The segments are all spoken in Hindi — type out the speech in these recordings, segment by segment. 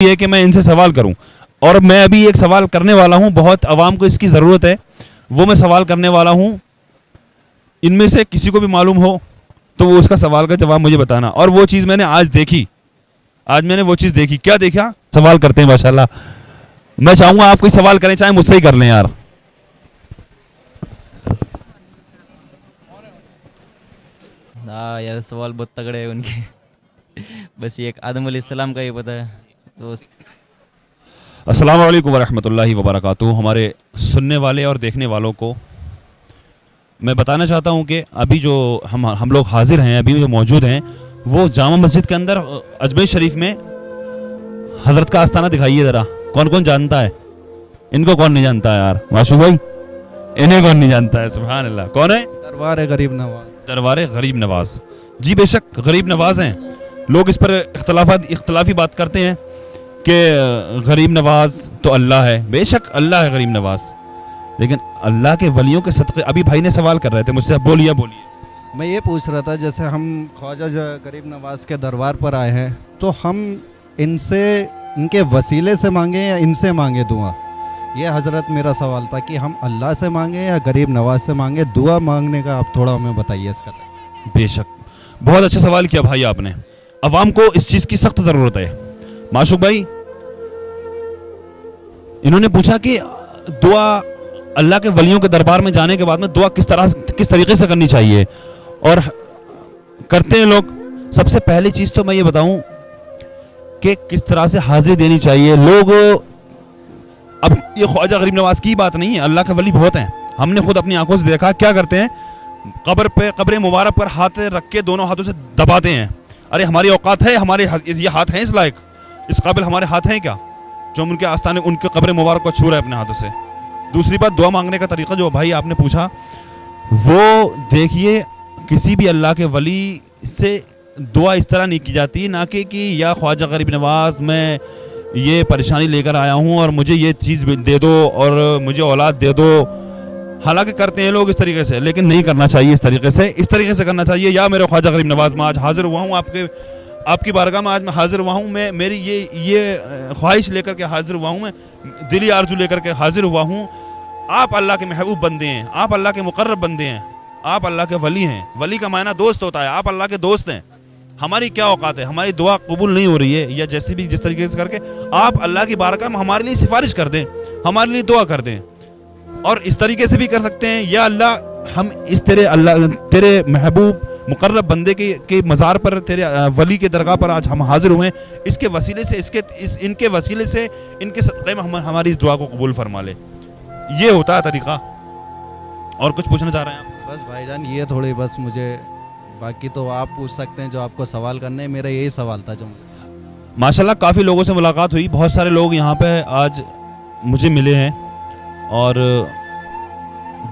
है कि मैं इनसे सवाल करूं और मैं अभी एक सवाल करने वाला हूं, बहुत आवाम को इसकी ज़रूरत है, वो मैं सवाल करने वाला हूं। इनमें से किसी को भी मालूम हो तो वो उसका सवाल का जवाब मुझे बताना। और वो चीज़ मैंने आज देखी, आज मैंने वो चीज़ देखी। क्या देखा? सवाल करते हैं माशाल्लाह। मैं चाहूँगा आप कोई सवाल करें, चाहे मुझसे ही कर लें यार। हाँ यार, सवाल बहुत तगड़े हैं उनके। बस ये एक आदम अलैहिस्सलाम का ही पता है तो अस्सलाम वालेकुम वरहमतुल्लाहि वबरकातुहू। हमारे सुनने वाले और देखने वालों को मैं बताना चाहता हूं कि अभी जो हम लोग हाजिर हैं, अभी जो मौजूद हैं, वो जामा मस्जिद के अंदर अजमेर शरीफ में हज़रत का आस्थाना दिखाइए ज़रा। कौन कौन जानता है? इनको कौन नहीं जानता है यार? माशूक भाई, इन्हें कौन नहीं जानता है? सुभान अल्लाह। कौन है? दरबार गरीब नवाज। दरबार गरीब नवाज। जी बेशक गरीब नवाज हैं। लोग इस पर इख्तलाफी बात करते हैं कि गरीब नवाज तो अल्लाह है। बेशक अल्लाह है गरीब नवाज, लेकिन अल्लाह के वलियों के सदक़े। अभी भाई ने सवाल कर रहे थे मुझसे, बोलिए बोलिए। मैं ये पूछ रहा था, जैसे हम ख्वाजा गरीब नवाज के दरबार पर आए हैं तो हम इनसे, इनके वसीले से मांगे या इनसे मांगे दुआ? ये हज़रत मेरा सवाल था कि हम अल्लाह से मांगे या गरीब नवाज से मांगे दुआ मांगने का। आप थोड़ा हमें बताइए इसका। बेशक बहुत अच्छा सवाल किया भाई आपने। अवाम को इस चीज़ की सख्त ज़रूरत है। माशूक भाई, इन्होंने पूछा कि दुआ अल्लाह के वलियों के दरबार में जाने के बाद में दुआ किस तरीके से करनी चाहिए और करते हैं लोग। सबसे पहली चीज़ तो मैं ये बताऊं कि किस तरह से हाजिरी देनी चाहिए लोग। अब ये ख्वाजा गरीब नवाज की बात नहीं है, अल्लाह के वली बहुत हैं। हमने खुद अपनी आंखों से देखा क्या करते हैं। कब्र मुबारक पर हाथ रख के दोनों हाथों से दबाते हैं। अरे हमारी औकात है? हमारे ये हाथ हैं इस लायक, इस काबिल हमारे हाथ हैं क्या जो हम उनके आस्थाने, उनके कब्र मुबारक को छू रहे हैं अपने हाथों से? दूसरी बात, दुआ मांगने का तरीका जो भाई आपने पूछा, वो देखिए किसी भी अल्लाह के वली से दुआ इस तरह नहीं की जाती, ना कि या ख्वाजा गरीब नवाज मैं ये परेशानी लेकर आया हूँ और मुझे ये चीज़ दे दो और मुझे औलाद दे दो। हालांकि करते हैं लोग इस तरीके से, लेकिन नहीं करना चाहिए इस तरीके से। इस तरीके से करना चाहिए, या मेरे ख्वाजा गरीब नवाज मैं आज हाजिर हुआ हूँ आपकी बारगाह में, आज मैं हाजिर हुआ हूँ, मैं मेरी ये ख्वाहिश लेकर के हाजिर हुआ हूँ, मैं दिली आरजू लेकर के हाजिर हुआ हूँ। आप अल्लाह के महबूब बंदे हैं, आप अल्लाह के मुकर्रब बंदे हैं, आप अल्लाह के वली हैं। वली का मायना दोस्त होता है, आप अल्लाह के दोस्त हैं। हमारी क्या औकात है? हमारी दुआ कबूल नहीं हो रही है, या जैसे भी जिस तरीके से करके आप अल्लाह की बारगाह में हमारे लिए सिफारिश कर दें, हमारे लिए दुआ कर दें। और इस तरीके से भी कर सकते हैं, या अल्लाह हम इस तेरे महबूब मुकर्रब बंदे के मज़ार पर, तेरे वली के दरगाह पर आज हम हाजिर हुए, इसके वसीले से, इनके वसीले से, इनके सदक़े में हमारी इस दुआ को कबूल फरमा ले। ये होता है तरीका। और कुछ पूछना चाह रहे हैं आप? बस भाईजान ये थोड़ी, बस मुझे, बाकी तो आप पूछ सकते हैं जो आपको सवाल करने हैं। मेरा यही सवाल था जो माशाल्लाह काफ़ी लोगों से मुलाकात हुई, बहुत सारे लोग यहाँ पे आज मुझे मिले हैं और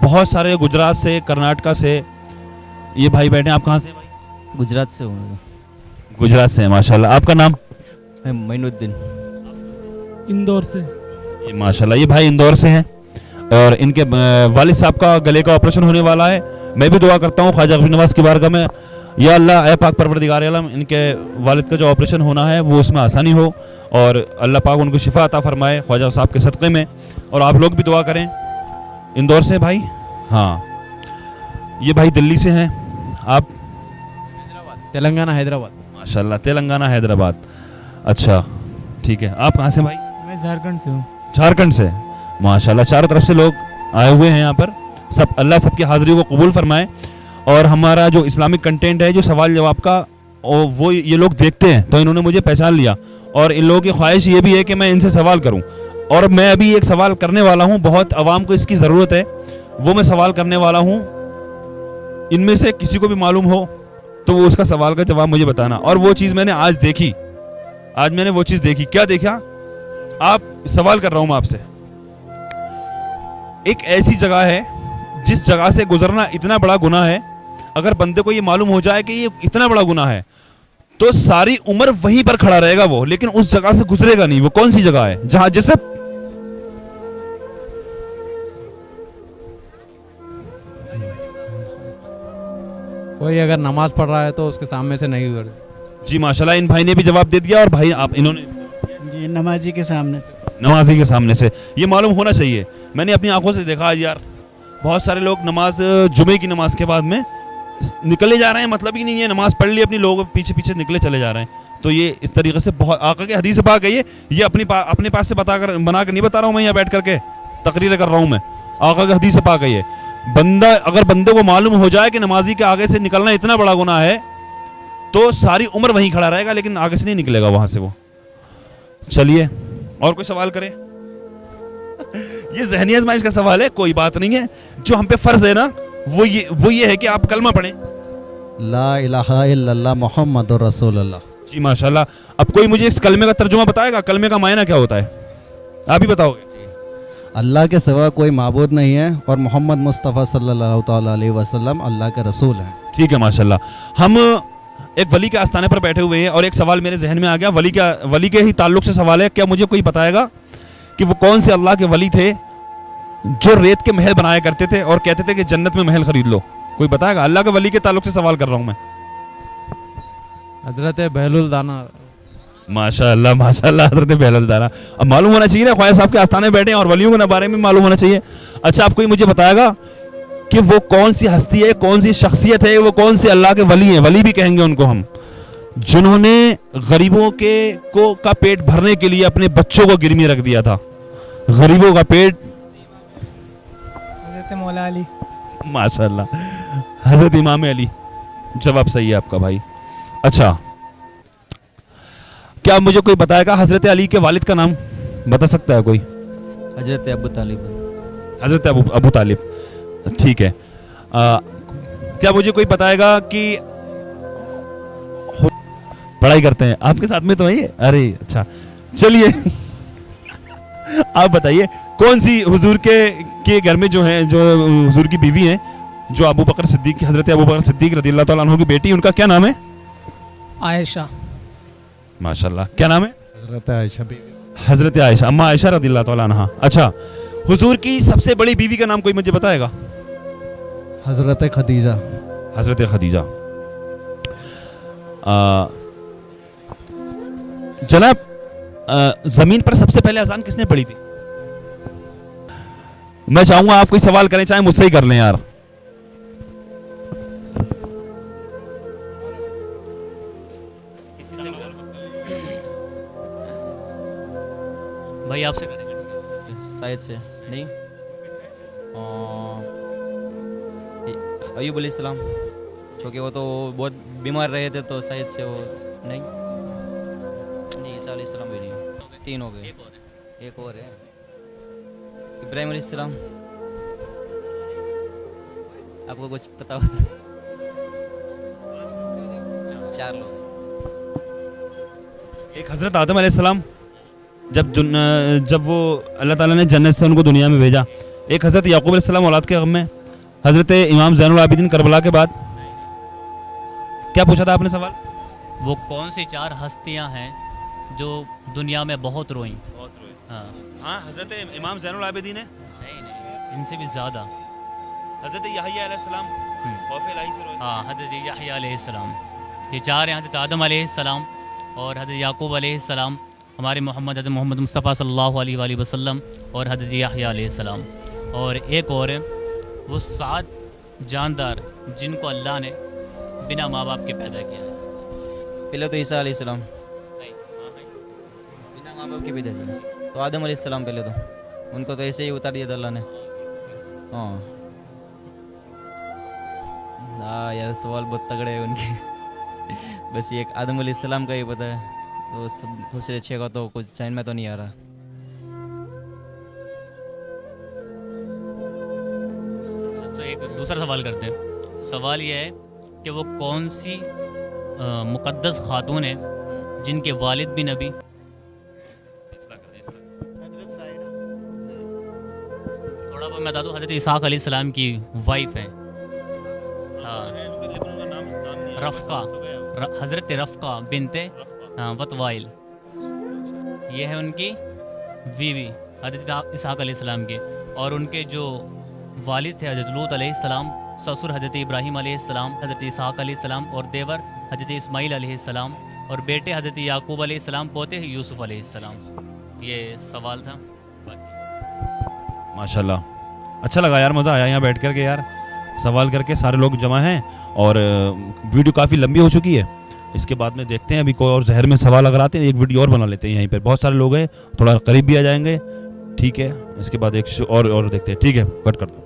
बहुत सारे गुजरात से, कर्नाटका से ये भाई बैठे हैं। आप कहाँ से भाई? गुजरात से हूँ। गुजरात से हैं माशाल्लाह। आपका नाम? मोइनुद्दीन। इंदौर से। ये माशाल्लाह ये भाई इंदौर से हैं और इनके वालिद साहब का गले का ऑपरेशन होने वाला है। मैं भी दुआ करता हूँ ख्वाजा गरीब नवाज की बारगाह में, या अल्लाह ए पाक परवरदिगार आलम, इनके वालिद का जो ऑपरेशन होना है वो उसमें आसानी हो और अल्लाह पाक उनको शिफा अता फरमाए ख्वाजा साहब के सदक़े में। और आप लोग भी दुआ करें। इंदौर से भाई? हाँ। ये भाई दिल्ली से हैं। आप? तेलंगाना हैदराबाद। माशाल्लाह तेलंगाना हैदराबाद। अच्छा ठीक है। आप कहाँ से भाई? मैं झारखंड से हूँ। झारखंड से। माशाल्लाह चारों तरफ से लोग आए हुए हैं यहाँ पर। सब अल्लाह सबकी हाज़िरी को कबूल फरमाए। और हमारा जो इस्लामिक कंटेंट है, जो सवाल जवाब का, वो ये लोग देखते हैं, तो इन्होंने मुझे पहचान लिया। और इन लोगों की ख्वाहिश ये भी है कि मैं इनसे सवाल करूँ, और मैं अभी एक सवाल करने वाला हूँ। बहुत आवाम को इसकी ज़रूरत है, वो मैं सवाल करने वाला हूँ। इनमें से किसी को भी मालूम हो तो वो उसका सवाल का जवाब मुझे बताना। और वो चीज़ मैंने आज देखी, आज मैंने वो चीज़ देखी। क्या देखा? आप सवाल कर रहा हूँ मैं आपसे। एक ऐसी जगह है जिस जगह से गुजरना इतना बड़ा गुनाह है, अगर बंदे को ये मालूम हो जाए कि ये इतना बड़ा गुनाह है तो सारी उम्र वहीं पर खड़ा रहेगा वो, लेकिन उस जगह से गुजरेगा नहीं। वो कौन सी जगह है? जहां जैसे कोई अगर नमाज पढ़ रहा है तो उसके सामने से नहीं गुजर। जी माशाल्लाह, इन भाई ने भी जवाब दे दिया। और भाई आप, इन्होंने जी नमाजी के सामने से। नमाजी के सामने से, ये मालूम होना चाहिए। मैंने अपनी आंखों से देखा आज यार, बहुत सारे लोग नमाज जुमे की नमाज के बाद में निकले जा रहे हैं, मतलब ही नहीं है, नमाज पढ़ ली अपनी, लोग पीछे पीछे निकले चले जा रहे हैं। तो ये इस तरीके से बहुत आका के हदीस पाक है, ये अपने पास से बना कर नहीं बता रहा हूँ मैं, यहाँ बैठ करके तकरीर कर रहा हूँ मैं, आका के हदीस पाक है ये। बंदा अगर बंदे को मालूम हो जाए कि नमाजी के आगे से निकलना इतना बड़ा गुनाह है, तो सारी उम्र वहीं खड़ा रहेगा, लेकिन आगे से नहीं निकलेगा वहां से वो। चलिए और कोई सवाल करे? ये ज़हनी आज़माइश का सवाल है, कोई बात नहीं है। जो हम पे फर्ज है ना वो ये है कि आप कलमा पढ़ें, ला इलाहा इल्लल्लाह मुहम्मदुर रसूलुल्लाह। जी माशाल्लाह। अब कोई मुझे इस कलमे का तर्जुमा बताएगा, कलमे का मायना क्या होता है? आप ही बताओगे। अल्लाह के सिवा कोई माबूद नहीं है और मोहम्मद मुस्तफ़ा सल्लल्लाहु ताला अलैहि वसल्लम अल्लाह के रसूल हैं। ठीक है माशाल्लाह। हम एक वली के आस्थाने पर बैठे हुए हैं और एक सवाल मेरे जहन में आ गया, वली के ही ताल्लुक से सवाल है। क्या मुझे कोई बताएगा कि वो कौन से अल्लाह के वली थे जो रेत के महल बनाया करते थे और कहते थे कि जन्नत में महल खरीद लो? कोई बताएगा? अल्लाह के वली के ताल्लुक से सवाल कर रहा हूँ मैं। हजरत बहलुल दाना। माशाल्लाह माशाल्लाह, हजरत बहलुल दाना। अब मालूम होना चाहिए ना, ख्वाजा साहब के आस्थाने बैठे हैं और वलियों के बारे में मालूम होना चाहिए। अच्छा, आप कोई मुझे बताएगा कि वो कौन सी हस्ती है, कौन सी शख्सियत है, वो कौन से अल्लाह के वली हैं, वली भी कहेंगे उनको हम, जिन्होंने गरीबों का पेट भरने के लिए अपने बच्चों को गिरवी रख दिया था? गरीबों का पेट। हज़रत मौला अली। माशाल्लाह, हजरत इमाम अली। जवाब सही है आपका भाई। अच्छा, क्या मुझे कोई बताएगा हजरत अली के वालिद का नाम बता सकता है कोई? हजरत अबू तालिब। हजरत अबू तालिब। ठीक है। क्या मुझे कोई बताएगा कि पढ़ाई करते हैं आपके साथ में तो है? अरे अच्छा, चलिए आप बताइए कौन सी हुजूर के घर में जो है, जो हुजूर की बीवी है, जो अबू बकर सिद्दीक, हजरत अबू बकर सिद्दीक रज़ियल्लाहु तआला अन्हु की बेटी, उनका क्या नाम है? आयशा। माशाल्लाह। क्या नाम है? हज़रत आयशा बीवी। हजरत आयशा, अम्मा आयशा रज़ियल्लाहु तआला अन्हा। अच्छा, हुजूर की सबसे बड़ी बीवी का नाम कोई मुझे बताएगा? हज़रत खदीजा। हजरत खदीजा। जनाब, जमीन पर सबसे पहले अजान किसने पढ़ी थी? मैं चाहूंगा आप कोई सवाल करें, चाहे मुझसे ही कर लें यार। भाई आपसे करेंगे शायद से नहीं। अय्यूब अलैहिस्सलाम, क्योंकि वो तो बहुत बीमार रहे थे, तो शायद से वो नहीं। ईसा अलैहिस्सलाम भी नहीं, 3 हो गए, एक और है। इब्राहिम अलैहिस्सलाम। आपको कुछ पता होता? 4 लोग। एक हजरत आदम अलैहिस्सलाम, जब वो अल्लाह ताला ने जन्नत से उनको दुनिया में भेजा। एक हजरत याकूब अलैहिस्सलाम औलाद के गम में। हजरत इमाम ज़ैनुल आबिदीन करबला के बाद। क्या पूछा था आपने सवाल? वो कौन सी 4 हस्तियां हैं जो दुनिया में बहुत रोई? हाँ हाँ, हजरत इमाम ज़ैनुल आबिदीन है, नहीं, इनसे भी ज़्यादा। हजरत यहया अलैहिस्सलाम खौफ इलाही से रोए। हाँ, हज़रत यहया अलैहिस्सलाम। ये 4 हैं, हज़रत आदम अलैहिस्सलाम और हज़रत याकूब अलैहिस्सलाम, हमारे हज़रत मोहम्मद मुस्तफ़ा सल्लल्लाहु अलैहि वसल्लम और हज़रत यहया अलैहिस्सलाम। और एक और है, वो 7 जानदार जिनको अल्लाह ने बिना माँ बाप के पैदा किया है। पहले तो ईसा अलैहिस्सलाम बिना माँ बाप के पैदा किया, तो आदम अलैहिस्सलाम पहले तो, उनको तो ऐसे ही उतार दिया था अल्लाह ने। हाँ यार, सवाल बहुत तगड़े हैं उनके। बस ये एक आदम अलैहिस्सलाम का ही पता है, तो सब दूसरे 6 का तो कुछ चैन में तो नहीं आ रहा। तो एक दूसरा सवाल करते हैं। सवाल यह है कि वो कौन सी मुक़द्दस खातून है जिनके वालिद भी नबी? थोड़ा बहुत मैं बता दूँ, हज़रत इसहाक़ अलैहिस्सलाम की वाइफ है। हाँ, रफ़का, हज़रत रफ़का बिनते वतवाइल, ये है उनकी बीवी हज़रत इसहाक़ अलैहिस्सलाम के। और उनके जो वालिद थे हज़रत लूत अलैहिस्सलाम, ससुर हज़रत इब्राहीम अलैहिस्सलाम, हज़रत इसहाक़ अलैहिस्सलाम और देवर हज़रत इस्माईल अलैहिस्सलाम और बेटे हज़रत याकूब अलैहिस्सलाम, पोते यूसुफ अलैहिस्सलाम। ये सवाल था। माशाल्लाह, अच्छा लगा यार, मज़ा आया यहाँ बैठ कर के यार, सवाल करके। सारे लोग जमा हैं और वीडियो काफ़ी लंबी हो चुकी है। इसके बाद में देखते हैं अभी कोई और जहर में सवाल अगर आते हैं, एक वीडियो और बना लेते हैं यहीं पर। बहुत सारे लोग हैं, थोड़ा करीब भी आ जाएंगे, ठीक है। इसके बाद एक और देखते हैं, ठीक है, कट कर दो।